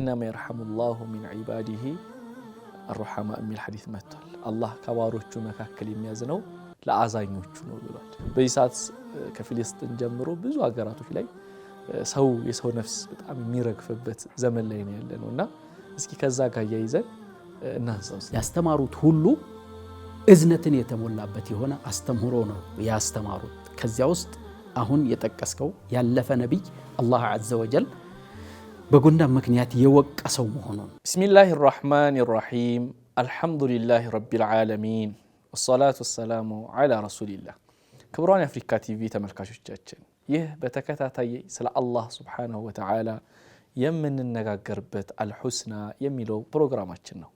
إنما يرحم الله من عباده الرحماء من الحديث متل الله كواروቹ መካከል የሚያዝነው ለአዛኞቹ ነው ብሏል። በይሳት ከፍልስጤም ጀምሮ ብዙ ሀገራቶች ላይ ሰው የሰው ነፍስ በጣም የሚረግፍበት ዘመን ላይ ነው ያለነውና እስኪ ከዛ ጋር ያይዘን እናንሳው። ያስተማሩት ሁሉ እዝነትን የተሞላበት የሆነ አስተምሮ ነው ያስተማሩት። ከዚያ ውስጥ አሁን የጠቀስከው ያለፈ ነብይ አላህ ዐዘ ወጀል በጉንዳን ምክንያት የወቀሰው መሆኑን። ቢስሚላሂ ራህማኒ ራሂም አልሐምዱሊላሂ ረቢል ዓለሚን ወሰላቱ ወሰላሙ ዐላ ረሱሊላህ። ክቡራን የአፍሪካ ቲቪ ተመልካቾቻችን ይህ በተከታታይ ስለ አላህ ሱብሓነሁ ወተዓላ የምንነጋገርበት አልሁስና የሚለው ፕሮግራማችን ነው።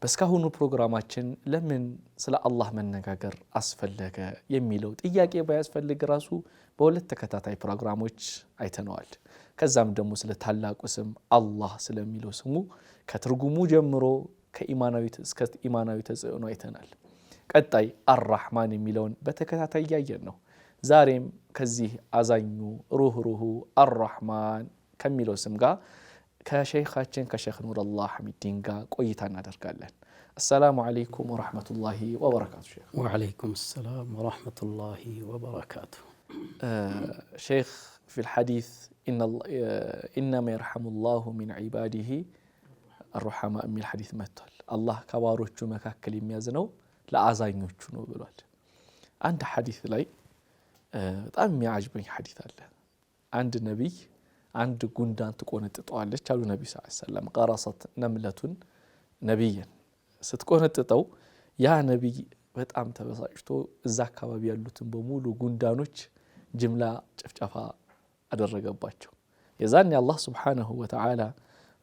በስካሁኑ ፕሮግራማችን ለምን ስለ አላህ መነጋገር አስፈለገ የሚለው ጥያቄ ባያስፈልግ ራሱ በሁለት ተከታታይ ፕሮግራሞች አይተነዋል። ከዛም ደግሞ ስለ ታላቁ ስም አላህ ስለሚለው ስሙ ከትርጉሙ ጀምሮ ከኢማናዊ እስከ ኢማናዊ ተጽዕኖ አይተናል። ቀጣይ አርራህማን የሚለውን በተከታታይ ያየን ነው። ዛሬም ከዚህ አዛኙ ሩህሩሁ አርራህማን ከሚለው ስም ጋር ከሸይኻችን ከሼኽ ኑረላህ ሐሚዲን ጋር ቆይታ እናደርጋለን። السلام عليكم ورحمة الله وبركاته شيخ. وعليكم السلام ورحمة الله وبركاته. شيخ في الحديث إنما يرحم الله من عباده الرحماء من الحديث متل الله كواروቹ መካከል የሚያዝነው ለአዛኞቹ ነው ብሏል። አንድ ሐዲስ ላይ በጣም የሚያጅበኝ ሐዲስ አለ። አንድ ነብይ አንድ ጉንዳን ትቆነጥጠዋለች አሉ ነብዩ ሰለላሁ ዐለይሂ ወሰለም። ቀረሰት ነምለቱን ነብይን ስትቆነጥጠው ያ ነብይ በጣም ተበሳጭቶ እዛ አካባቢ ያሉትን በሙሉ ጉንዳኖች ጅምላ ጭፍጨፋ አደረገባቸው። የዛን አላህ ሱብሓነሁ ወተዓላ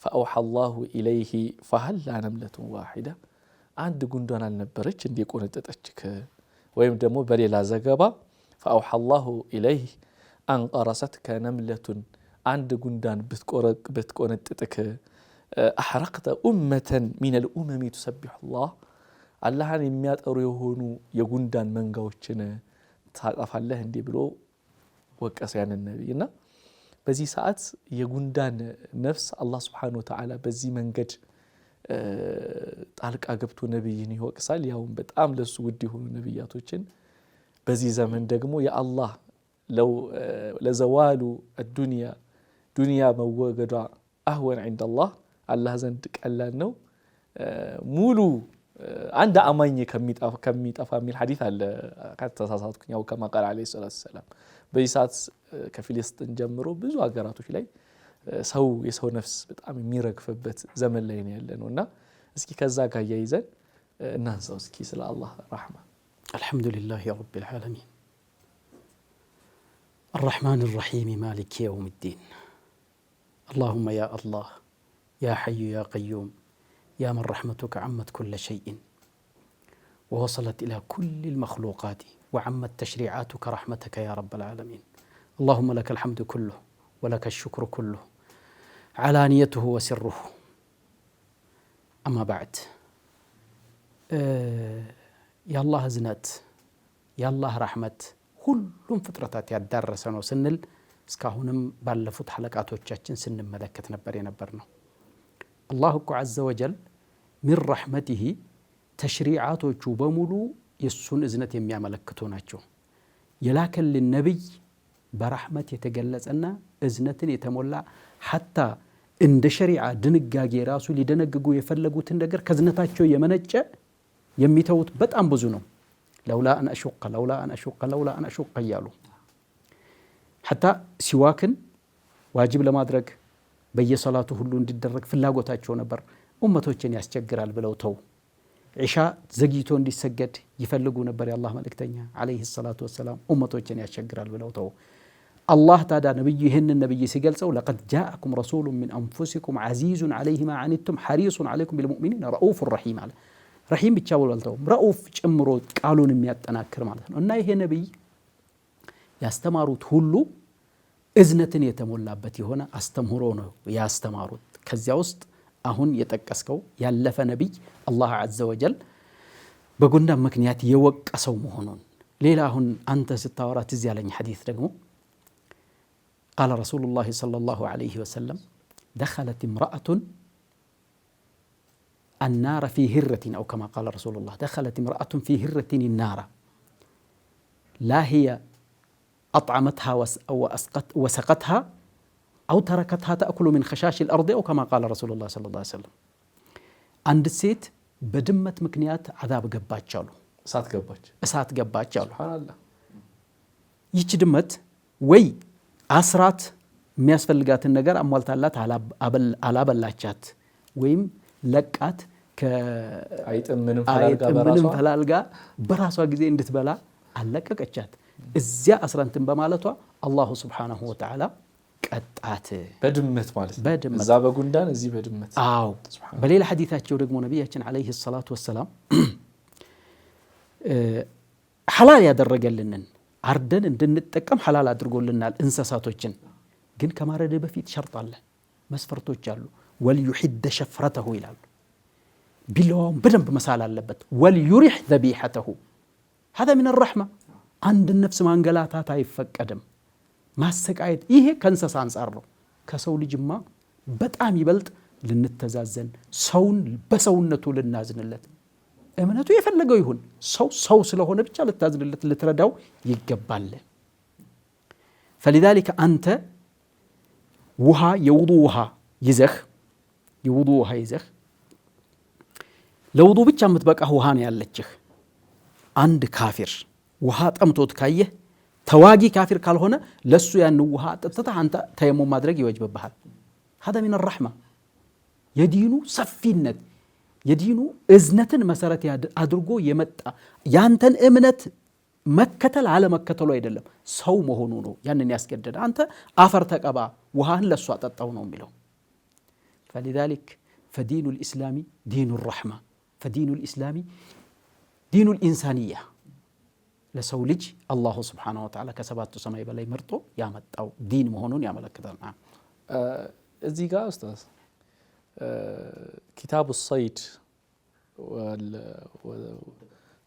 فأوحى الله إليه فهل نملة واحدة አንድ ጉንዳን አልነበረች እንዴ ቆነጠጠችክ? ወይም ደግሞ በሌላ ዘገባ فأوحى الله إليه أن قرستك نملة አንድ ጉንዳን ብትቆነጥጥክ أحرقت أمة من الأمم تسبح الله አላህን የሚያጠሩ የሆኑ የጉንዳን መንጋዎችን ታጠፋለህ እንዴ ብሎ ወቀሰ ያን ነብይና በዚህ ሰዓት የጉንዳን ነፍስ አላህ Subhanahu Wa Ta'ala በዚህ መንገድ ጣልቃ ገብቶ ነብይን ይወቅሳል። ያው በጣም ለሱ ውድ የሆኑ ነብያቶችን በዚህ ዘመን ደግሞ የአላህ ለዘዋሉ الدنيا ዱንያ መወገዷ አህወን عند الله አላህ ዘንድ ቀላል ነው። ሙሉ አንድ አማኝ ከሚጠፋ የሚል ሐዲስ አለ ከተሳሳትኩኝ ያው ከማ ቃል አለይሂ ሰላቱ ሰላም። በይሳት ከፍልስጤም ጀምሮ ብዙ ሀገራቶች ላይ ሰው የሰው ነፍስ በጣም የሚረግፍበት ዘመን ላይ ነው ያለነውና እስኪ ከዛ ጋር ያይዘን እናንሳው እስኪ ስለ አላህ ረህማ። አልሐምዱሊላሂ ረቢል ዓለሚን الرحمن الرحيم مالك يوم الدين اللهم يا الله يا حي يا قيوم يا من رحمتك عمت كل شيء ووصلت إلى كل المخلوقات وعمت تشريعاتك رحمتك يا رب العالمين اللهم لك الحمد كله ولك الشكر كله علانيته وسره أما بعد يا الله أزنت يا الله رحمت ሁሉም ፍጥረታት ያዳረሰ ነው ስንል እስካሁንም ባለፉት ሐለቃቶቻችን ስንመለከት ነበር ነው። አላህ እኮ ዐዘ ወጀል ሚን ረሕመቲሂ ተሽሪዓቶቹ በሙሉ የሱን እዝነት የሚያመለክቱ ናቸው። የላከልን ነብይ በረሕመት የተገለጸና እዝነትን የተሞላ ሐታ እንደ ሸሪዓ ድንጋጌ ራሱ ሊደነግጉ የፈለጉትን ነገር ከዝነታቸው የመነጨ የሚተውት በጣም ብዙ ነው። ለውላ አን አሹቀ እያሉ ሐታ ሲዋክን ዋጅብ ለማድረግ በየሰላቱ ሁሉ እንዲደረግ ፍላጎታቸው ነበር። ኡመቶችን ያስቸግራል ብለው ተው። ዒሻ ዘግይቶ እንዲሰገድ ይፈልጉ ነበር የአላህ መልእክተኛ አለይሂ ሰላቱ ወሰላም። ኡመቶችን ያስቸግራል ብለው ተው። አላህ ታዳ ነብዩ ይህንን ነብይ ሲገልጸው ለቀድ ጃአኩም ረሱሉን ሚን አንፉሲኩም ዐዚዙን ዐለይሂ ማ ዐኒቱም ሐሪሱን ዐለይኩም ቢልሙእሚኒነ ረኡፉር ረሒም አለ። ረሒም ብቻ ወልተው ረኡፍ ጨምሮ ቃሉን የሚያጠናክር ማለት ነው። እና ይሄ ነብይ ያስተማሩት ሁሉ እዝነትን የተሞላበት የሆነ አስተምሮ ነው ያስተማሩት። ከዚያ ውስጥ አሁን የጠቀስከው ያለፈ ነብይ አላህ ዐዘ ወጀል በጉንዳን ምክንያት የወቀሰው መሆኑን። ሌላ አሁን አንተ ስታወራት እዚህ ያለኝ ሐዲስ ደግሞ ቃለ ረሱሉላህ ሰለላሁ ዐለይሂ ወሰለም دخلت امرأة النار في هرة أو كما قال رسول الله دخلت امرأة في هرة النار لا هي أطعمتها وسقتها أو تركتها تأكل من خشاش الأرض أو كما قال رسول الله صلى الله عليه وسلم عند السيت بدمت مكنيات عذاب قباج جالو እሳት ገባች አሉ ሱብሃንአላህ ይቺ ድመት ወይ አስራት የሚያስፈልጋትን ነገር አሟልታላት አላበላቻት ወይም ለቃት ከአይጥም ምንም ፈላልጋ በራሷ ጊዜ እንድትበላ አለቀቀቻት እዚያ አስራንትን በማለቷ አላሁ ሱብሓነሁ ወተዓላ ቀጣት በድመት ማለት ነው እዛ በጉንዳን እዚህ በድመት አዎ በሌላ ሐዲታቸው ደግሞ ነብያችን አለይሂ ሰላቱ ወሰላም ሐላል ያደረገልንን አርደን እንድንጠቀም ሐላል አድርጎልናል እንስሳቶችን ግን ከማረደ በፊት ሸርጥ አለ መስፈርቶች አሉ ወልዩሂድ ሸፍረተሁ ይላሉ ቢላዋውን በደንብ መሳል አለበት ወልዩሪህ ذبيحته هذا من الرحمه አንድ ነፍስ ማንገላታት አይፈቀድም ማሰቃየት ይሄ ከእንስሳ አንፃር ነው ከሰው ልጅማ በጣም ይበልጥ ልንተዛዘን ሰውን በሰውነቱ ልናዝንለት እምነቱ የፈለገው ይሁን ሰው ስለሆነ ብቻ ልታዝንለት ልትረዳው ይገባል فلذلك አንተ ውሃ የውዱእ ውሃ ይዘህ ለውዱእ ብቻ የምትበቃ ውሃ ነው ያለችህ አንድ ካፊር ውሃ ጠምቶት ካየህ ተዋጊ ካፊር ካልሆነ ለሱ ያን ውሃ ጠጥተህ አንተ ተየሙም ማድረግ ይወጅብሃል هذا من الرحمه የዲኑ ሰፊነት የዲኑ እዝነትን መሰረት አድርጎ የመጣ ያንተን እምነት መከተል አለ መከተሉ አይደለም ሰው መሆኑ ነው ያንን ያስገደደ አንተ አፈር ተቀባ ውሃን ለሱ አጠጣው ነው የሚለው فلذلك فدين الاسلام دين الرحمه فدين الاسلام دين الانسانيه ለሰው ልጅ አላሁ ሱብሓነሁ ወተዓላ ከሰባቱ ሰማይ በላይ መርጦ ያመጣው ዲን መሆኑን ያመለክታል እዚህ ጋር ኡስታዝ كتاب الصيد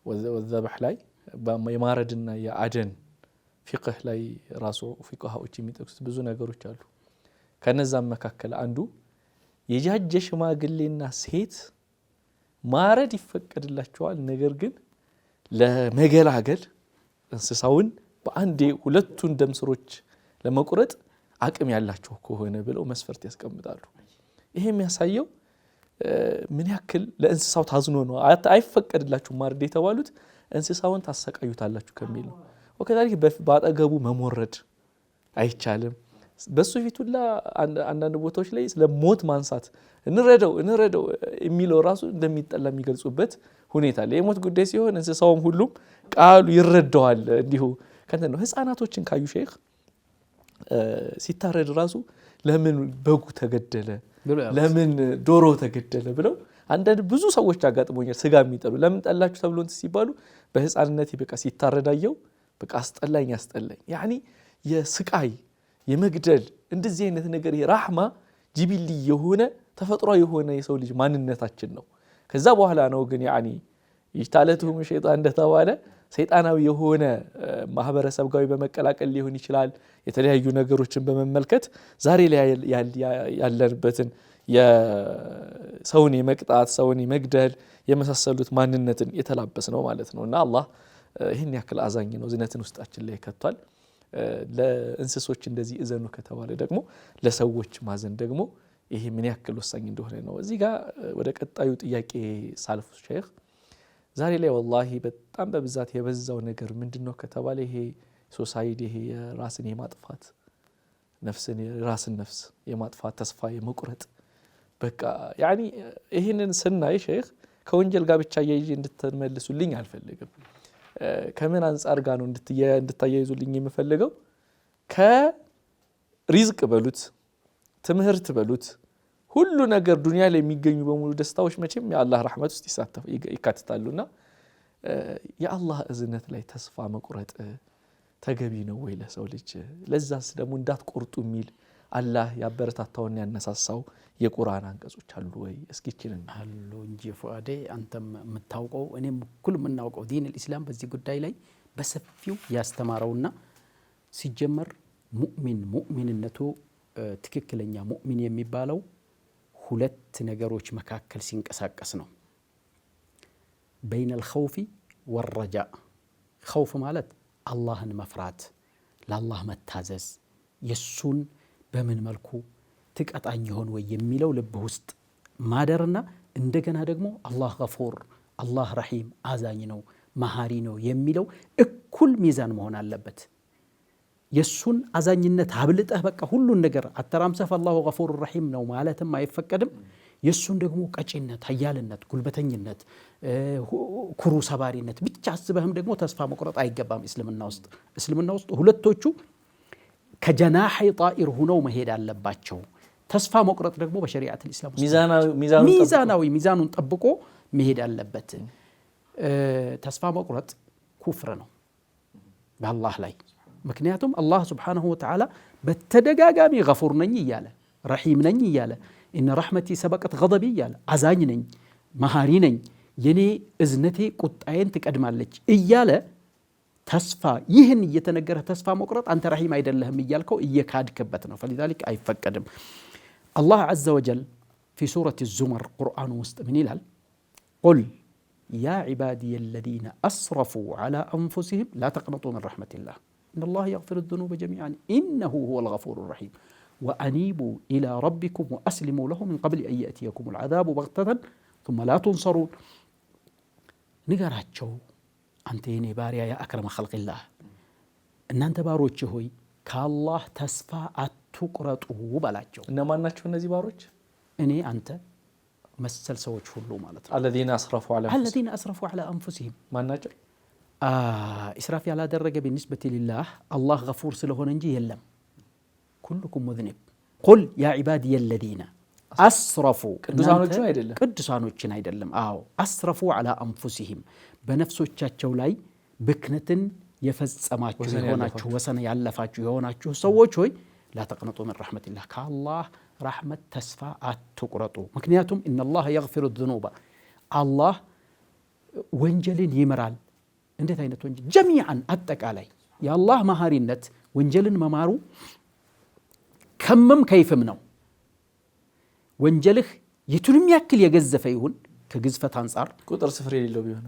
والذبح ላይ የማረድና የአደን ፊቅህ ላይ ራሱ ፊቅሃዎች የሚጠቅሱት ብዙ ነገሮች አሉ ከነዛም መካከል አንዱ የጃጀ ሽማግሌና ሴት ማረድ ይፈቀድላቸዋል ነገር ግን ለመገላገል እንስሳውን በአንዴ ሁለቱን ደምስሮች ለመቁረጥ አቅም ያላቸው ከሆነ ብለው መስፈርት ያስቀምጣሉ ይሄ የሚያሳየው ምን ያክል ለእንስሳው ታዝኖ ነው አይፈቀድላችሁ ማረድ የተባሉት እንስሳውን ታሰቃዩታላችሁ ከሚል ነው ወከዛሊክ ባጠገቡ መሞረድ አይቻልም በሱ ፊቱላ አንዳንድ ቦታዎች ላይ ስለ ሞት ማንሳት እንረደው የሚለው ራሱ እንደሚጠላ የሚገልጹበት ሁኔታ ላይ የሞት ጉዳይ ሲሆን እንስሳውም ሁሉም ቃሉ ይረዳዋል እንዲሁ ከእንትን ነው ህፃናቶችን ካዩ ሼክ ሲታረድ ራሱ ለምን በጉ ተገደለ ለምን ዶሮ ተገደለ ብለው አንዳንድ ብዙ ሰዎች አጋጥሞኛል ስጋ የሚጠሉ ለምን ጠላችሁ ተብሎ እንት ሲባሉ በህፃንነት በቃ ሲታረዳየው በቃ አስጠላኝ ያኒ የስቃይ የመግደል እንደዚህ አይነት ነገር የራህማ ጂቢሊ የሆነ ተፈጥሯዊ የሆነ የሰው ልጅ ማንነታችን ነው ከዛ በኋላ ነው ግን ያኒ ይታለቱም ሸይጣን እንደተባለ ሰይጣናዊ የሆነ ማህበረሰብ ጋር በመቀላቀል ሊሆን ይችላል የተለያዩ ነገሮችን በመመልከት ዛሬ ላይ ያለንበትን የሰውን የመቅጣት ሰውን የመግደል የመሳሰሉት ማንነትን የተላበስ ነው ማለት ነውና አላህ ይሄን ያክል አዛኝ ነው ዝነትን ውስጣችን ላይ ከቷል ለእንስሶች እንደዚህ እዘኑ ከተባለ ደግሞ ለሰዎች ማዘን ደግሞ ይሄ ምን ያክል ወሳኝ እንደሆነ ነው እዚህ ጋር ወደ ቀጣዩ ጥያቄ ሳልፍ ሼክ ዛሬ ላይ ወላሂ በጣም በብዛት የበዛው ነገር ምንድነው ከተባለ ይሄ ሶሳይቲ ይሄ ራስን የማጥፋት ነፍስን ራስን ነፍስ የማጥፋት ተስፋ የመቁረጥ በቃ ያኒ ይሄንን ስናይ ሼክ ከወንጀል ጋር ብቻ ያይጂ እንድትመልሱልኝ አልፈልግም ከምን አንፃር ጋር ነው እንድታያይዙልኝ የምፈልገው ከሪዝቅ በሉት ትምህርት በሉት ሁሉ ነገር ዱንያ ላይ የሚገኙ በሙሉ ደስታዎች መቼም የአላህ ረህመት ውስጥ ይካተታሉና የአላህ እዝነት ላይ ተስፋ መቁረጥ ተገቢ ነው ወይ ለሰው ልጅ ለዛስ ደግሞ እንዳትቆርጡ የሚል አላህ ያበረታታውና ያነሳሳው የቁርአን አንቀጾች አሉ ወይ እስኪችልን አሉ እንጂ ፉአዴ አንተም የምታውቀው እኔም ሁሉ የምናውቀው ዲን الاسلام በዚህ ጉዳይ ላይ በሰፊው ያስተማረውና ሲጀመር ሙእሚንነቱ ትክክለኛ ሙእሚን የሚባለው ሁለት ነገሮች መካከል ሲንቀሳቀስ ነው። በይነል ኸውፊ ወረጃ። ኸውፍ ማለት አላህን መፍራት፣ ለአላህ መታዘዝ፣ የሱን በምን መልኩ ትቀጣኝ ይሆን ወይ የሚለው ልብ ውስጥ ማደርና እንደገና ደግሞ አላህ ገፉር፣ አላህ ረሒም፣ አዛኝ ነው፣ መሃሪ ነው የሚለው እኩል ሚዛን መሆን አለበት። የሱን አዛኝነት አብልጠህ በቃ ሁሉን ነገር አተራምሰፍ አላሁ ገፉር ረሒም ነው ማለትም አይፈቀድም። የሱን ደግሞ ቀጪነት፣ ሀያልነት፣ ጉልበተኝነት፣ ኩሩ ሰባሪነት ብቻ አስበህም ደግሞ ተስፋ መቁረጥ አይገባም። እስልምና ውስጥ ሁለቶቹ ከጀናሐይ ጣኢር ሁነው መሄድ አለባቸው። ተስፋ መቁረጥ ደግሞ በሸሪዓት ኢስላም ሚዛናዊ ሚዛኑን ጠብቆ መሄድ አለበት። ተስፋ መቁረጥ ኩፍር ነው በአላህ ላይ። ምክንያቱም አላህ ሱብሓነሁ ወተዓላ በተደጋጋሚ ገፉር ነኝ እያለ ረሒም ነኝ እያለ ኢነ ረሕመቲ ሰበቀት ገደቢ እያለ አዛኝ ነኝ፣ መሃሪ ነኝ፣ የኔ እዝነቴ ቁጣዬን ትቀድማለች እያለ ተስፋ ይህን እየተነገረ ተስፋ መቁረጥ አንተ ረሒም አይደለህም እያልከው እየካድክበት ነው። ፈሊዛሊክ አይፈቀድም። አላህ ዐዘ ወጀል ፊ ሱረት ዙመር ቁርአኑ ውስጥ ምን ይላል? ቁል ያ ዒባዲየ አለዚነ አስረፉ ዐላ አንፉሲሂም ላ ተቅነጡ ሚን ረሕመቲላህ ኢነላህ የግፊሩ ዙኑበ ጀሚዐን ኢነሁ ሁወል ገፉሩ ረሒም ወአኒቡ ኢላ ረቢኩም ወአስሊሙ ለሁ ሚን ቀብሊ አን የእትየኩሙል ዐዛቡ በግተተን ሱመ ላ ቱንሰሩን። ንገራቸው አንተ የኔ ባሪያ ያ አክረመ ኸልቂላህ፣ እናንተ ባሮች ሆይ ከአላህ ተስፋ አትቁረጡ በላቸው። እነማን ናቸው እነዚህ ባሮች? እኔ፣ አንተ መሰል ሰዎች ሁሉ ማለት ነው። አለዚነ አስረፉ ዐላ አንፉሲሂም ማን ናቸው? ኢስራፍ ያላደረገ ቢኒስበቲ ሊላህ አላህ ገፉር ስለሆነ እንጂ የለም። ኩልኩም ሙዝኒብ ቁል ያ ዒባዲየ አለዚነ አስረፉ፣ ቅዱሳኖችን አይደለም። አዎ አስረፉ ዐላ አንፉሲሂም፣ በነፍሶቻቸው ላይ ብክነትን የፈጸማችሁ የሆናችሁ ወሰን ያለፋችሁ የሆናችሁ ሰዎች ሆይ ላ ተቅነጡ ሚን ረሕመቲላህ፣ ከአላህ ረሕመት ተስፋ አትቁረጡ። ምክንያቱም ኢነላህ የግፊሩ ዙኑበ፣ አላህ ወንጀልን ይምራል። እንዴት አይነት ወንጀል? ጀሚዓን፣ አጠቃላይ። የአላህ መሃሪነት ወንጀልን መማሩ ከምም ከይፍም ነው። ወንጀልህ የቱንም ያክል የገዘፈ ይሁን ከግዝፈት አንጻር ቁጥር ስፍር የሌለው ቢሆን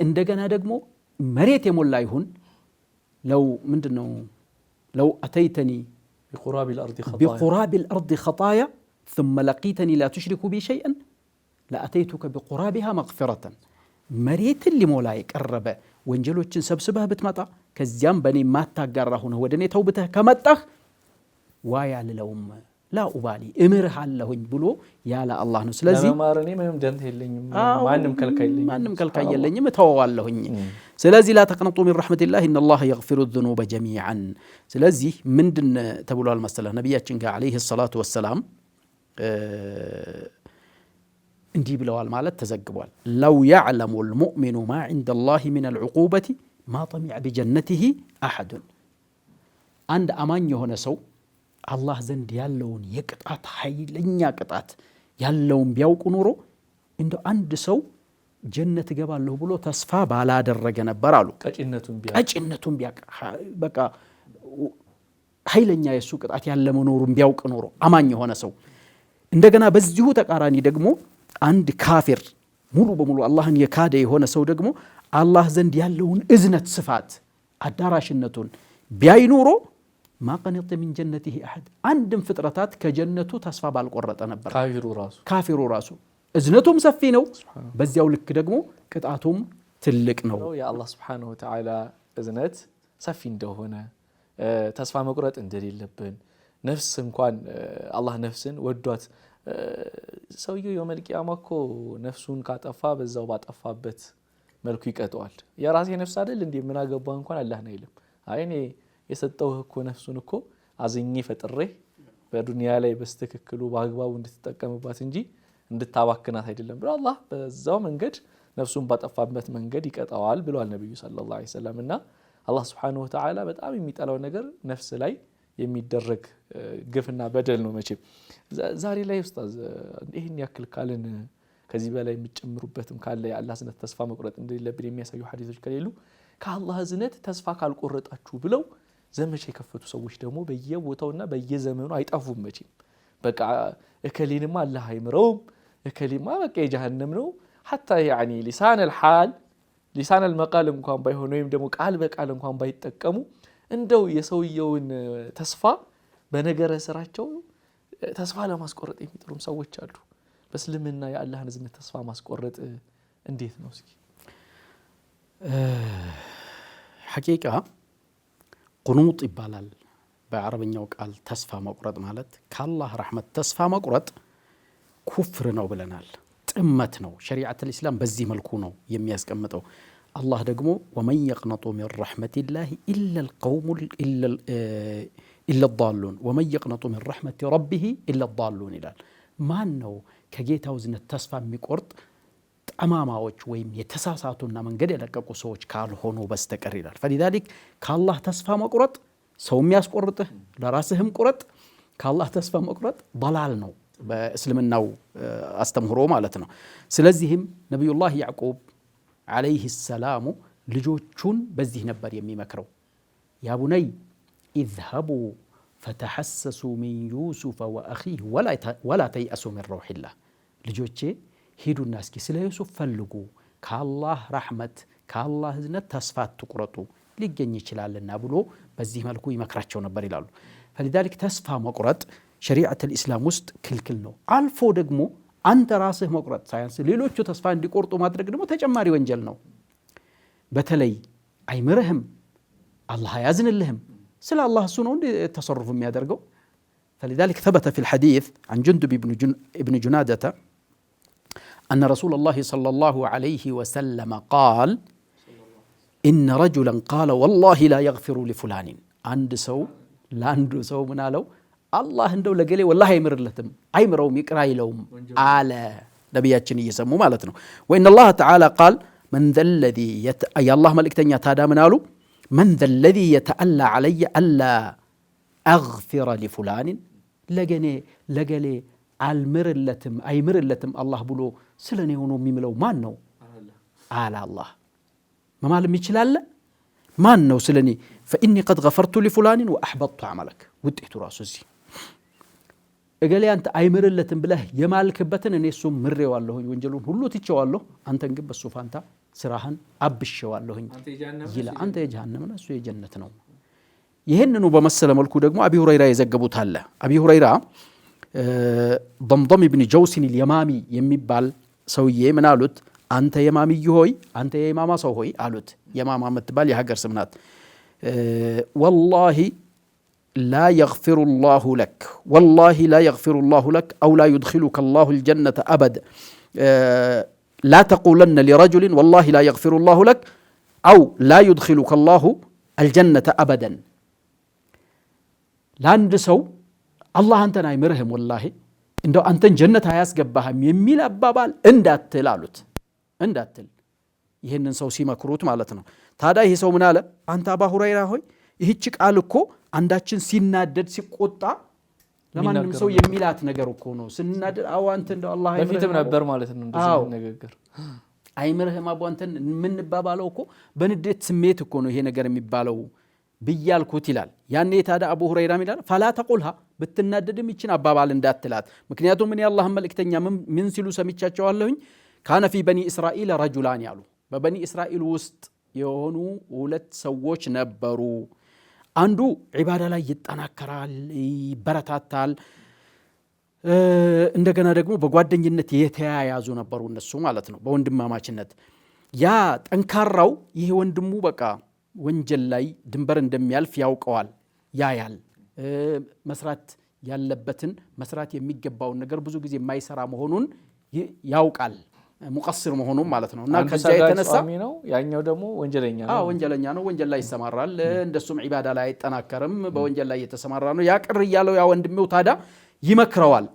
እንደገና ደግሞ መሬት የሞላ ይሁን ለው ምንድነው ለው አተይተኒ ቢቁራቢል አርድ ኸጣያ ثم لقيتني لا تشرك بي شيئا لأتيتك بقرابها مغفرة። መሬትን ሊሞላ የቀረበ ወንጀሎችን ሰብስበህ ብትመጣ ከዚያም በእኔ ማታጋራ ሆነህ ወደ እኔ ተውብተህ ከመጣህ ዋይ አልለውም፣ ላ ኡባሊ እምርህ አለሁኝ ብሎ ያለ አላህ ነው። ስለዚህ ለማረኔ ምንም ደንታ የለኝም፣ ማንም ከልካይ የለኝም፣ እተወዋለሁኝ። ስለዚህ ላ ተቅነጡ ሚን ረሕመቲላህ ኢነላህ የግፊሩ ዙኑበ ጀሚዓን። ስለዚህ ምንድን ተብሏል መሰለህ ነቢያችን ጋር ዓለይሂ ሰላቱ ወሰላም እንዲህ ብለዋል ማለት ተዘግቧል። ለው ያዕለሙ ልሙእሚኑ ማ ዒንደላሂ ሚነል ዑቁበቲ ማ ጠሚዐ ቢጀነቲሂ አሐዱን። አንድ አማኝ የሆነ ሰው አላህ ዘንድ ያለውን የቅጣት ኃይለኛ ቅጣት ያለውን ቢያውቁ ኖሮ እንደ አንድ ሰው ጀነት እገባለሁ ብሎ ተስፋ ባላደረገ ነበር አሉ። ቀጭነቱን ቢያውቅ በቃ ኃይለኛ የሱ ቅጣት ያለ መኖሩን ቢያውቅ ኖሮ አማኝ የሆነ ሰው። እንደገና በዚሁ ተቃራኒ ደግሞ አንድ ካፊር ሙሉ በሙሉ አላህን የካደ የሆነ ሰው ደግሞ አላህ ዘንድ ያለውን እዝነት ስፋት አዳራሽነቱን ቢያይ ኖሮ ማቀነጠ ሚን ጀነቲሂ አሐድ፣ አንድም ፍጥረታት ከጀነቱ ተስፋ ባልቆረጠ ነበር። ካፊሩ ራሱ እዝነቱም ሰፊ ነው፣ በዚያው ልክ ደግሞ ቅጣቱም ትልቅ ነው። የአላህ ሱብሓነሁ ወተዓላ እዝነት ሰፊ እንደሆነ ተስፋ መቁረጥ እንደሌለብን፣ ነፍስ እንኳን አላህ ነፍስን ወዷት ሰውየው የውመል ቂያማ እኮ ነፍሱን ካጠፋ በዛው ባጠፋበት መልኩ ይቀጠዋል። የራሴ ነፍስ አይደል እንዴ ምን አገባ እንኳን አላህን አይልም። አይ እኔ የሰጠውህ እኮ ነፍሱን እኮ አዝኜ ፈጥሬ በዱንያ ላይ በስተክክሉ በአግባቡ እንድትጠቀምባት እንጂ እንድታባክናት አይደለም ብሎ አላህ በዛው መንገድ ነፍሱን ባጠፋበት መንገድ ይቀጣዋል ብሏል ነብዩ ሰለላሁ ዐለይሂ ወሰለም። እና አላህ ሱብሓነሁ ወተዓላ በጣም የሚጠላው ነገር ነፍስ ላይ የሚደረግ ግፍና በደል ነው። መቼም ዛሬ ላይ ኡስታዝ ይህን ያክል ካልን ከዚህ በላይ የሚጨምሩበትም ካለ የአላህ እዝነት ተስፋ መቁረጥ እንደሌለብን የሚያሳዩ ሐዲሶች ከሌሉ ከአላህ እዝነት ተስፋ ካልቆረጣችሁ ብለው ዘመቻ የከፈቱ ሰዎች ደግሞ በየቦታውና በየዘመኑ አይጣፉም መቼም በቃ እከሌንማ አላህ አይምረውም እከሌማ በቃ የጀሃነም ነው حتى يعني لسان الحال لسان المقال እንኳን ባይሆን ወይም ደግሞ ቃል በቃል እንኳን ባይጠቀሙ እንደው የሰውየውን ተስፋ በነገረ ስራቸው ተስፋ ለማስቆረጥ የሚጥሩም ሰዎች አሉ በእስልምና የአላህን እዝነት ተስፋ ማስቆረጥ እንዴት ነው እስኪ ሐቂቃ ቁኑጥ ይባላል በአረብኛው ቃል ተስፋ መቁረጥ ማለት ከአላህ ረህመት ተስፋ መቁረጥ ኩፍር ነው ብለናል ጥመት ነው ሸሪዓት الاسلام በዚህ መልኩ ነው የሚያስቀምጠው አላህ ደግሞ ومن يقنط من رحمة الله إلا القوم إلا الضالون ومن يقنط من رحمة ربه إلا الضالون ይላል ማን ነው ከጌታው ዝነት ተስፋ የሚቆርጥ ጠማማዎች ወይም የተሳሳቱና መንገድ የለቀቁ ሰዎች ካልሆኑ በስተቀር ይላል فلذلك ከአላህ ተስፋ መቁረጥ ሰው የሚያስቆርጥህ ለራስህም ቁረጥ ከአላህ ተስፋ መቁረጥ ضلال ነው በእስልምናው አስተምህሮ ማለት ነው ስለዚህም ነብዩላህ ያዕቆብ عليه السلام ልጆቹን በዚህ ነበር የሚመክረው ያ ቡነይ اذهبوا فتحسسوا من يوسف واخيه ولا تيأسوا من روح الله ልጆቼ ሄዱና እስኪ ስለ ዩሱፍ ፈልጉ ከአላህ ረህመት ከአላህ እዝነት ተስፋ ትቁረጡ ሊገኝ ይችላልና ብሎ በዚህ መልኩ ይመክራቸው ነበር ይላሉ فلذلك ተስፋ መቁረጥ ሸሪዓት الاسلام ውስጥ ክልክል ነው አልፎ ደግሞ አንተ ራስህ መቁረጥ ሳይንስ ሌሎቹ ተስፋ እንዲቆርጡ ማድረግ ደግሞ ተጨማሪ ወንጀል ነው በተለይ አይምረህም አላህ ያዝንልህም ስለ አላህ እሱ ነው እንደ ተሰሩፍ የሚያደርገው فلذلك ثبت في الحديث عن جندب ابن جنادة أن رسول الله صلى الله عليه وسلم قال إن رجلا قال والله لا يغفر لفلان عند سو لا عند سو منالو الله عنده لقلي والله يمرلتم أيمرهم يقرأ لهم على نبياتنا يسموا مالتنا وإن الله تعالى قال من ذا الذي يا الله ملكتني يتادى منالو من ذا الذي يتألى علي ألا أغفر لفلان لقلي المرلتم أيمرلتم الله بلو سلني هونو ميملو ما نو على الله ما معلم يشلال ما نو سلني فإني قد غفرت لفلان وأحبطت عملك وديت راسي እገሌ አንተ አይምርለትም ብለህ የማልክበትን እኔ እሱ ምሬዋለሁኝ ወንጀሉን ሁሉ ትቼዋለሁ አንተን ግን በሱ ፋንታ ስራህን አብሼዋለሁኝ ይላ አንተ የጀሃነም ነው እሱ የጀነት ነው ይሄንኑ በመሰለ መልኩ ደግሞ አቢ ሁረይራ የዘገቡት አለ አቢ ሁረይራ ضمضم ابن جوس اليمامي የሚባል ሰውዬ ምን አሉት አንተ የማሚይ ሆይ አንተ የማማ ሰው ሆይ አሉት የማማ የምትባል የሀገር ስም ናት والله لا يغفر الله لك والله لا يغفر الله لك أو لا يدخلك الله الجنة أبدا لا تقولن لرجل والله لا يغفر الله لك أو لا يدخلك الله الجنة أبدا لا ندسو الله أنت نايمرهم والله إنه أنت جنة هياس جبهم يميل أبابال إندات تلالوت إندات تل ይሄንን ሰው ሲመክሩት ማለት ነው ታዲያ ይሄ ሰው ምን አለ አንተ አባ ሁረይራ ሆይ ይህች ቃል እኮ አንዳችን ሲናደድ ሲቆጣ ለማንም ሰው የሚላት ነገር እኮ ነው ሲናደድ አው አንተ እንደው አላህ በፊትም ነበር ማለት ነው እንደዚህ ነገር አይምርህም አቡ አንተ ምን ባባለው እኮ በንዴት ስሜት እኮ ነው ይሄ ነገር የሚባለው ብያልኩት ይላል ያኔ ታዲያ አቡ ሁረይራ ይላል فلا تقولها ብትናደድም ይችን አባባል እንዳትላት ምክንያቱም እኔ አላህ መልእክተኛ ምን ሲሉ ሰምቻቸዋለሁኝ كان في بني اسرائيل رجلان ያሉ በበኒ እስራኤል ውስጥ የሆኑ ሁለት ሰዎች ነበሩ አንዱ ዒባዳ ላይ ይጠናከራል ይበረታታል እንደገና ደግሞ በጓደኝነት የተያያዙ ነበሩ እነሱ ማለት ነው በወንድማማችነት ያ ጠንካራው ይሄ ወንድሙ በቃ ወንጀል ላይ ድንበር እንደሚያልፍ ያውቀዋል ያያል መስራት ያለበትን መስራት የሚገባውን ነገር ብዙ ጊዜ የማይሰራ መሆኑን ያውቃል ሙቀስር መሆኑን ማለት ነው እና ከዛ የተነሳ ነው ያኛው ደግሞ ወንጀለኛ ነው ወንጀለኛ ነው ወንጀል ላይ ይሰማራል እንደሱም ዒባዳ ላይ አይጠናከርም በወንጀል ላይ የተሰማራ ነው ያቅር ይያለው ያ ወንድሜው ታዳ ይመክረዋል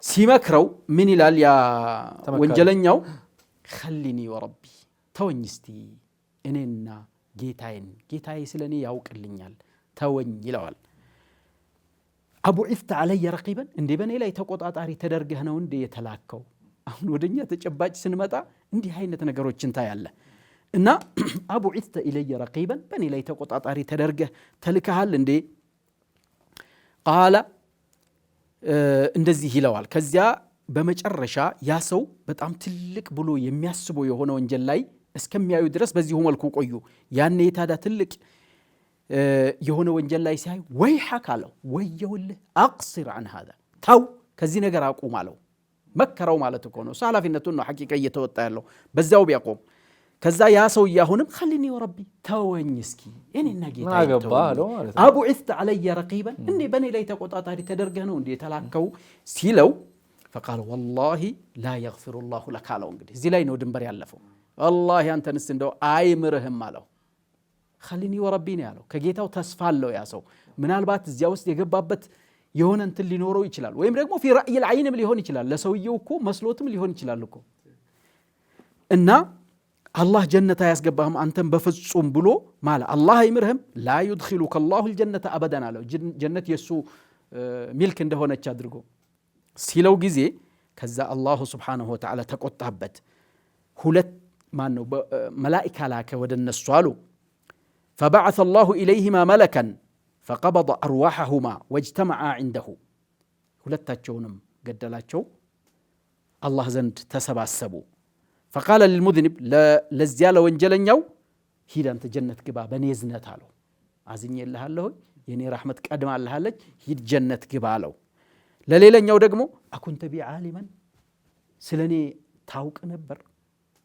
ሲመክረው ምን ይላል ያ ወንጀለኛው خليني وربي ተወኝ እስቲ እኔና ጌታዬ ስለኔ ያውቅልኛል ተወኝ ይለዋል አቡዒፍተ علي رقيبا እንዴ በኔ ላይ ተቆጣጣሪ ተደርገህ ነው እንዴ የተላከው አሁን ወደኛ ተጨባጭ ስንመጣ እንዲህ አይነት ነገሮችን ታያለ እና አቡዒተ ኢለየ ረቂበን በእኔ ላይ ተቆጣጣሪ ተደርገህ ተልከሃል እንዴ? ቃለ እንደዚህ ይለዋል። ከዚያ በመጨረሻ ያ ሰው በጣም ትልቅ ብሎ የሚያስበው የሆነ ወንጀል ላይ እስከሚያዩ ድረስ በዚሁ መልኩ ቆዩ። ያኔ የታዳ ትልቅ የሆነ ወንጀል ላይ ሲያይ ወይሐክ አለው፣ ወየውልህ፣ አቅሲር አን ሃዛ፣ ተው ከዚህ ነገር አቁም አለው። መከረው ማለት እኮ ነው። ኃላፊነቱን ነው ሐቂቃ እየተወጣ ያለው በዚያው ቢያቆም። ከዛ ያ ሰውዬ አሁንም ኸሊኒ ወረቢ ተወኝ እስኪ እኔና ጌታ አቡዒስተ ዐለየ ረቂበን እንዴ በእኔ ላይ ተቆጣጣሪ ተደርገህ ነው እንዴ የተላከው ሲለው ፈቃለ ወላሂ ላ የግፊሩ ላሁ ለካ አለው። እንግዲህ እዚህ ላይ ነው ድንበር ያለፈው። ወላሂ አንተንስ እንደው አይምርህም አለው። ኸሊኒ ወረቢ ነው ያለው። ከጌታው ተስፋ አለው ያ ሰው። ምናልባት እዚያ ውስጥ የገባበት የሆነ እንትን ሊኖረው ይችላል፣ ወይም ደግሞ ፊ ረእይል ዐይንም ሊሆን ይችላል። ለሰውየው እኮ መስሎትም ሊሆን ይችላል እኮ እና አላህ ጀነት አያስገባህም አንተን በፍጹም ብሎ ማለት አላህ አይምርህም። ላ ዩድኺሉከ ላሁ ልጀነተ አበደን አለው። ጀነት የእሱ ሚልክ እንደሆነች አድርጎ ሲለው ጊዜ ከዛ አላሁ ስብሓነሁ ወተዓላ ተቆጣበት። ሁለት ማን ነው መላኢካ ላከ ወደ እነሱ አሉ። ፈበዐሰ ላሁ ኢለይሂማ መለከን ፈቀበض አርዋሐሁማ ወጅተመዓ ዒንደሁ። ሁለታቸውንም ገደላቸው፣ አላህ ዘንድ ተሰባሰቡ። ፈቃለ ልልሙዝኒብ ለዚያ ለወንጀለኛው ሂድ አንተ ጀነት ግባ በእኔ እዝነት አለው። አዝኜልሃለሁ፣ የእኔ ረሕመት ቀድማልሃለች፣ ሂድ ጀነት ግባ አለው። ለሌላኛው ደግሞ አኩንተ ቢ ዓሊመን ስለ እኔ ታውቅ ነበር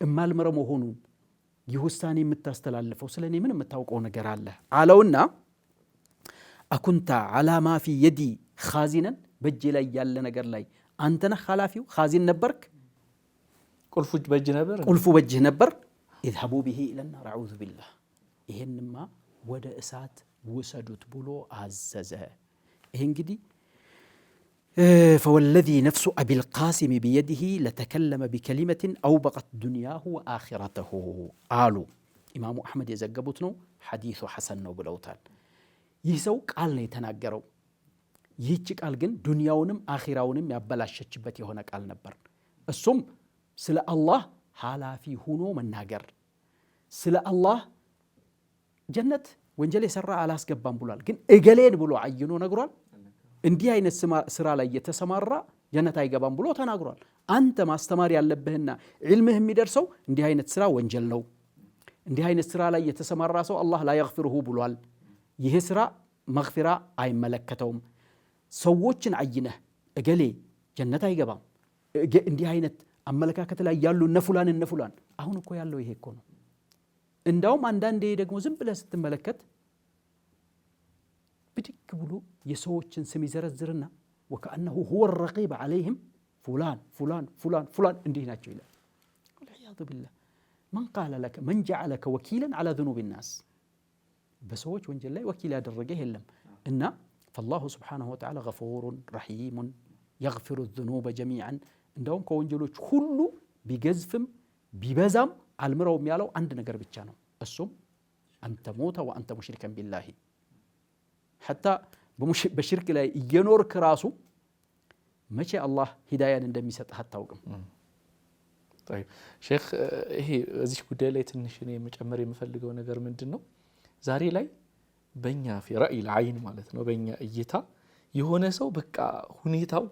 እማልምረ መሆኑን ይህ ውሳኔ የምታስተላልፈው ስለ እኔ ምን የምታውቀው ነገር አለ አለውና አኩንተ ዓላ ማ ፊ የዲ ኻዚነን በእጄ ላይ ያለ ነገር ላይ አንተ ነህ ኃላፊው፣ ኻዚን ነበርክ፣ ቁልፉ በእጅህ ነበር። ኢዝሀቡ ቢሂ ኢለናር አዑዙ ቢላህ፣ ይሄንማ ወደ እሳት ውሰዱት ብሎ አዘዘ። ይሄ እንግዲህ ፈወለዚ ነፍሱ አቢልቃሲም ቢየዲህ ለተከለመ ቢከሊመትን አውበቀት ዱንያሁ ወአኺረተሁ አሉ። ኢማሙ አሕመድ የዘገቡት ነው። ሐዲሱ ሐሰን ነው ብለውታል። ይህ ሰው ቃል ነው የተናገረው። ይህች ቃል ግን ዱንያውንም አኺራውንም ያበላሸችበት የሆነ ቃል ነበር። እሱም ስለ አላህ ኃላፊ ሁኖ መናገር፣ ስለ አላህ ጀነት ወንጀል የሰራ አላስገባም ብሏል። ግን እገሌን ብሎ አይኖ ነግሯል። እንዲህ አይነት ስራ ላይ የተሰማራ ጀነት አይገባም ብሎ ተናግሯል። አንተ ማስተማር ያለብህና ዒልምህ የሚደርሰው እንዲህ አይነት ስራ ወንጀል ነው፣ እንዲህ አይነት ስራ ላይ የተሰማራ ሰው አላህ ላ የግፊሩሁ ብሏል፣ ይህ ስራ መግፊራ አይመለከተውም። ሰዎችን አይነህ እገሌ ጀነት አይገባም እንዲህ አይነት አመለካከት ላይ ያሉ እነፉላን አሁን እኮ ያለው ይሄ እኮ ነው። እንዳውም አንዳንዴ ደግሞ ዝም ብለህ ስትመለከት ብድግ ብሎ የሰዎችን ስም ይዘረዝርና ወከአነሁ ሁወ ረቂብ ዐለይህም ፉላን እንዲህ ናቸው ይላል። ወልዒያዙ ቢላህ መን ቃለ ለከ መን ጀዐለከ ወኪለን ዐላ ዙኑቢ ናስ፣ በሰዎች ወንጀል ላይ ወኪል ያደረገ የለም። እና ፈላሁ ስብሓነሁ ወተዓላ ገፉሩን ረሒሙን የግፊሩ ዙኑበ ጀሚዐን። እንደውም ከወንጀሎች ሁሉ ቢገዝፍም ቢበዛም አልምረውም ያለው አንድ ነገር ብቻ ነው። እሱም አንተ ሞተ ወአንተ ሙሽሪከን ቢላሂ። ሐታ በሽርክ ላይ እየኖርክ ራሱ መቼ አላህ ሂዳያን እንደሚሰጥህ አታውቅም። ሼክ ይሄ እዚህ ጉዳይ ላይ ትንሽ እኔ መጨመር የምፈልገው ነገር ምንድን ነው፣ ዛሬ ላይ በእኛ ፊ ረእይል ዐይን ማለት ነው፣ በእኛ እይታ የሆነ ሰው በቃ ሁኔታው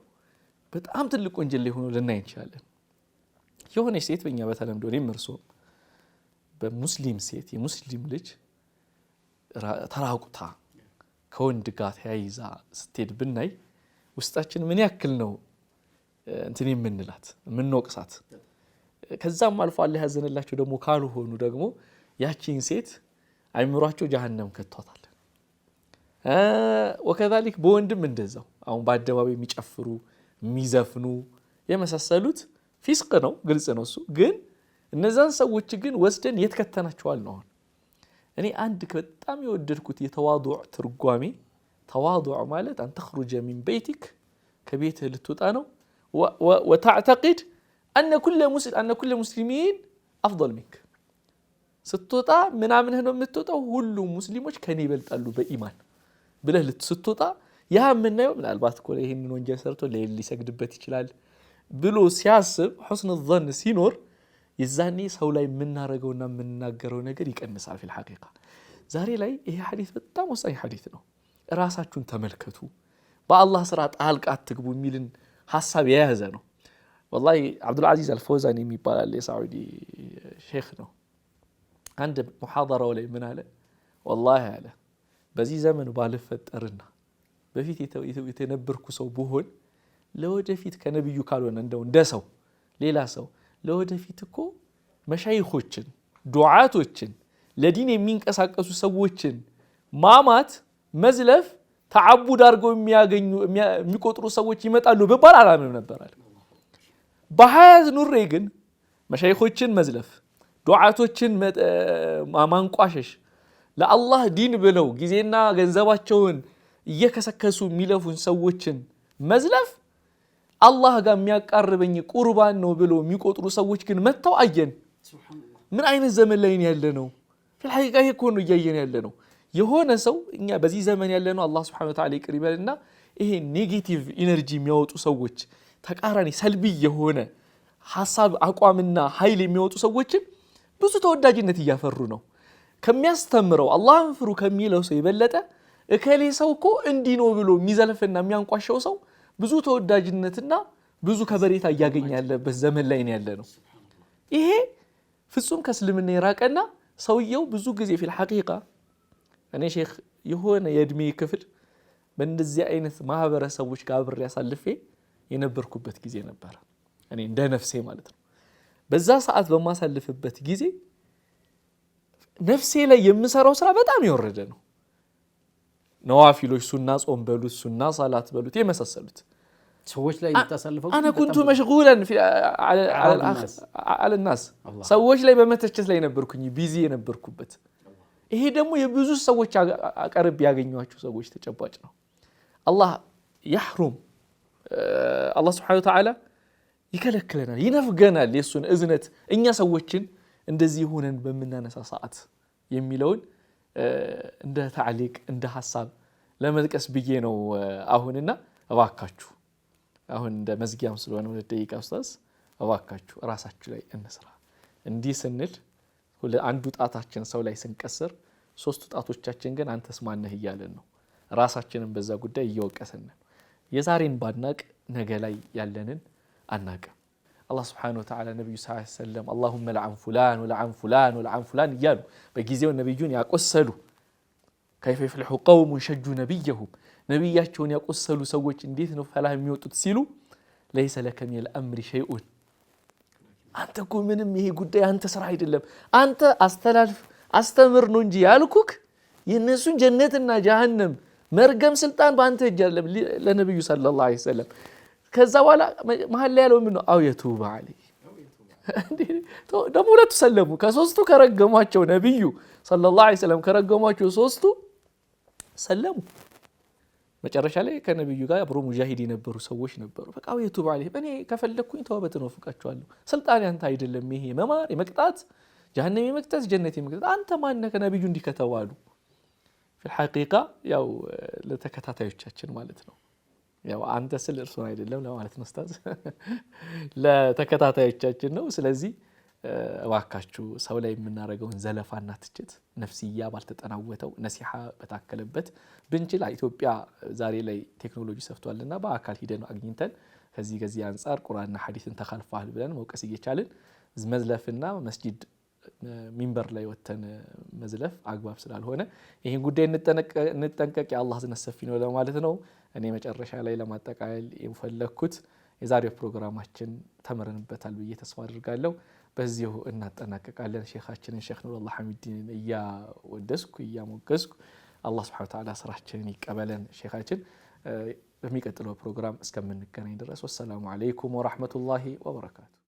በጣም ትልቅ ወንጀል ላይ ሆኖ ልናይ እንችላለን። የሆነ ሴት በእኛ በተለምዶ እኔም እርሶም በሙስሊም ሴት የሙስሊም ልጅ ተራቁታ ከወንድ ጋር ተያይዛ ስትሄድ ብናይ ውስጣችን ምን ያክል ነው እንትን የምንላት የምንወቅሳት። ከዛም አልፎ አላህ ያዘነላቸው ደግሞ ካልሆኑ ደግሞ ያቺን ሴት አይምሯቸው ጀሃነም ከቷታል። ወከዛሊክ በወንድም እንደዛው አሁን በአደባባይ የሚጨፍሩ የሚዘፍኑ የመሳሰሉት ፊስቅ ነው፣ ግልጽ ነው እሱ። ግን እነዛን ሰዎች ግን ወስደን የት ከተናቸዋል ነው። እኔ አንድ በጣም የወደድኩት የተዋዱዕ ትርጓሜ፣ ተዋዱዕ ማለት አን ተኽሩጀ ሚን በይቲክ ከቤትህ ልትወጣ ነው፣ ወተዕተቂድ አነ ኩለ ሙስሊሚን አፍضል ሚንክ፣ ስትወጣ ምናምንህ ነው የምትወጣው፣ ሁሉም ሙስሊሞች ከኔ ይበልጣሉ በኢማን ብለህ ስትወጣ ያ የምናየው ምናልባት እኮ ይህንን ወንጀል ሰርቶ ሊሰግድበት ይችላል ብሎ ሲያስብ ሑስን ظን ሲኖር የዛኔ ሰው ላይ የምናረገውና የምንናገረው ነገር ይቀንሳል። ፊል ሐቂቃ ዛሬ ላይ ይሄ ሐዲስ በጣም ወሳኝ ሐዲስ ነው። ራሳችሁን ተመልከቱ፣ በአላህ ስራ ጣልቃ አትግቡ የሚልን ሐሳብ የያዘ ነው። ወላሂ አብዱል አዚዝ አልፈውዛን የሚባል የሳዑዲ ሼክ ነው። አንድ ሙሐደራው ላይ ምን አለ? ወላሂ አለ በዚህ ዘመን ባልፈጠርና በፊት የተነበርኩ ሰው ብሆን ለወደፊት ከነብዩ ካልሆነ እንደው እንደ ሰው ሌላ ሰው ለወደፊት እኮ መሻይኾችን፣ ዱዓቶችን፣ ለዲን የሚንቀሳቀሱ ሰዎችን ማማት፣ መዝለፍ፣ ተዓቡድ አድርገው የሚቆጥሩ ሰዎች ይመጣሉ በባል አላምንም ነበር አለ። በሐያት ኑሬ ግን መሻይኾችን መዝለፍ፣ ዱዓቶችን ማንቋሸሽ፣ ለአላህ ዲን ብለው ጊዜና ገንዘባቸውን እየከሰከሱ የሚለፉን ሰዎችን መዝለፍ አላህ ጋር የሚያቃርበኝ ቁርባን ነው ብለው የሚቆጥሩ ሰዎች ግን መተው አየን። ምን አይነት ዘመን ላይ ያለ ነው? ፊልሐቂቃ ይሄ እኮ ነው እያየን ያለ ነው። የሆነ ሰው እኛ በዚህ ዘመን ያለ ነው አላህ ሱብሓነሁ ወተዓላ ይቅር ይበልና ይሄ ኔጌቲቭ ኢነርጂ የሚያወጡ ሰዎች ተቃራኒ ሰልቢ የሆነ ሐሳብ አቋምና ኃይል የሚያወጡ ሰዎችን ብዙ ተወዳጅነት እያፈሩ ነው። ከሚያስተምረው አላህን ፍሩ ከሚለው ሰው የበለጠ እከሌ ሰው እኮ እንዲህ ነው ብሎ የሚዘልፍና የሚያንቋሸው ሰው ብዙ ተወዳጅነትና ብዙ ከበሬታ እያገኘ ያለበት ዘመን ላይ ያለ ነው። ይሄ ፍጹም ከእስልምና የራቀና ሰውየው ብዙ ጊዜ ፊል ሐቂቃ እኔ ሼክ የሆነ የእድሜ ክፍል በእንደዚህ አይነት ማህበረሰቦች ጋር አብሬ አሳልፌ የነበርኩበት ጊዜ ነበር። እኔ እንደ ነፍሴ ማለት ነው። በዛ ሰዓት በማሳልፍበት ጊዜ ነፍሴ ላይ የምሰራው ስራ በጣም የወረደ ነው። ነዋፊሎች ሱና ጾም በሉት ሱና ሰላት በሉት የመሳሰሉት ሰዎች ላይ ተሳልፈው انا كنت مشغولا في على الناس ሰዎች ላይ በመተቸት ላይ ነበርኩኝ ቢዚ የነበርኩበት። ይሄ ደግሞ የብዙ ሰዎች አቀርብ ያገኙዋቸው ሰዎች ተጨባጭ ነው። አላህ يحرم አላህ Subhanahu Wa Ta'ala ይከለክለናል፣ ይነፍገናል የሱን እዝነት እኛ ሰዎችን እንደዚህ ሆነን በመናነሳ ሰዓት የሚለውን እንደ ታዕሊቅ እንደ ሐሳብ ለመጥቀስ ብዬ ነው አሁንና እባካችሁ አሁን እንደ መዝጊያም ስለሆነ ወደ ደቂቃ ኡስታዝ እባካችሁ ራሳችሁ ላይ እንስራ። እንዲህ ስንል አንዱ ጣታችን ሰው ላይ ስንቀስር ሶስቱ ጣቶቻችን ግን አንተስ ማነህ እያለን ነው። ራሳችንን በዛ ጉዳይ እየወቀሰን ነው። የዛሬን ባናቅ ነገ ላይ ያለንን አናቅም። አላህ Subhanahu Wa Ta'ala ነብዩ ሰለላሁ ዐለይሂ ወሰለም اللهم لعن فلان ولعن فلان ولعن فلان እያሉ በጊዜው ነብዩን ያቆሰሉ كيف يفلح قوم شجوا نبيهم ነብያቸውን ያቆሰሉ ሰዎች እንዴት ነው ፈላህ የሚወጡት ሲሉ ليس لك من الامر شيء አንተ እኮ ምንም ይሄ ጉዳይ አንተ ስራ አይደለም አንተ አስተላልፍ አስተምር ነው እንጂ ያልኩክ የነሱን ጀነትና ጀሃነም መርገም ስልጣን ባንተ እጅ አይደለም ለነብዩ ሰለላሁ ዐለይሂ ወሰለም። ከዛ በኋላ መሐል ላይ ያለው ምን ነው አው የቱባ አለይ ደግሞ ሁለቱ ሰለሙ። ከሶስቱ ከረገሟቸው ነብዩ ሰለላሁ ዐለይሂ ወሰለም ከረገሟቸው ሶስቱ ሰለሙ። መጨረሻ ላይ ከነብዩ ጋር አብሮ ሙጃሂድ የነበሩ ሰዎች ነበሩ። በቃ አው የቱባ አለይ እኔ ከፈለኩኝ ተውበት ነው ፍቃቸዋለሁ ስልጣን ያንተ አይደለም ይሄ መማር የመቅጣት ጀሃነም የመቅጣት ጀነት የመቅጣት አንተ ማን ነህ ከነብዩ እንዲከተዋሉ። في ያው ለተከታታዮቻችን ማለት ነው ያው አንተ ስለ እርሱን አይደለም ለማለት ነው ኡስታዝ ለተከታታዮቻችን ነው። ስለዚህ እባካችሁ ሰው ላይ የምናረገውን ዘለፋና ትችት ነፍስያ ባልተጠናወተው ነሲሃ በታከለበት ብንችል ኢትዮጵያ ዛሬ ላይ ቴክኖሎጂ ሰፍቷልና በአካል ሂደን አግኝተን ከዚህ አንፃር ቁርአንና ሐዲስን ተኻልፈዋል ብለን መውቀስ እየቻልን መዝለፍና መስጂድ ሚንበር ላይ ወተን መዝለፍ አግባብ ስላልሆነ ይሄን ጉዳይ እንጠንቀቅ። የአላህ ዝነት ሰፊ ነው ለማለት ነው። እኔ መጨረሻ ላይ ለማጠቃለል የፈለኩት የዛሬው ፕሮግራማችን ተመረንበታል ብዬ ተስፋ አድርጋለሁ። በዚሁ እናጠናቀቃለን። ሼኻችንን ሼኽ ኑረላህ ሐሚዲን እያወደስኩ እያሞገስኩ አላህ Subhanahu Wa Ta'ala ስራችንን ይቀበለን። ሼኻችን በሚቀጥለው ፕሮግራም እስከምንገናኝ ድረስ ወሰላሙ አለይኩም ወራህመቱላሂ ወበረካቱ።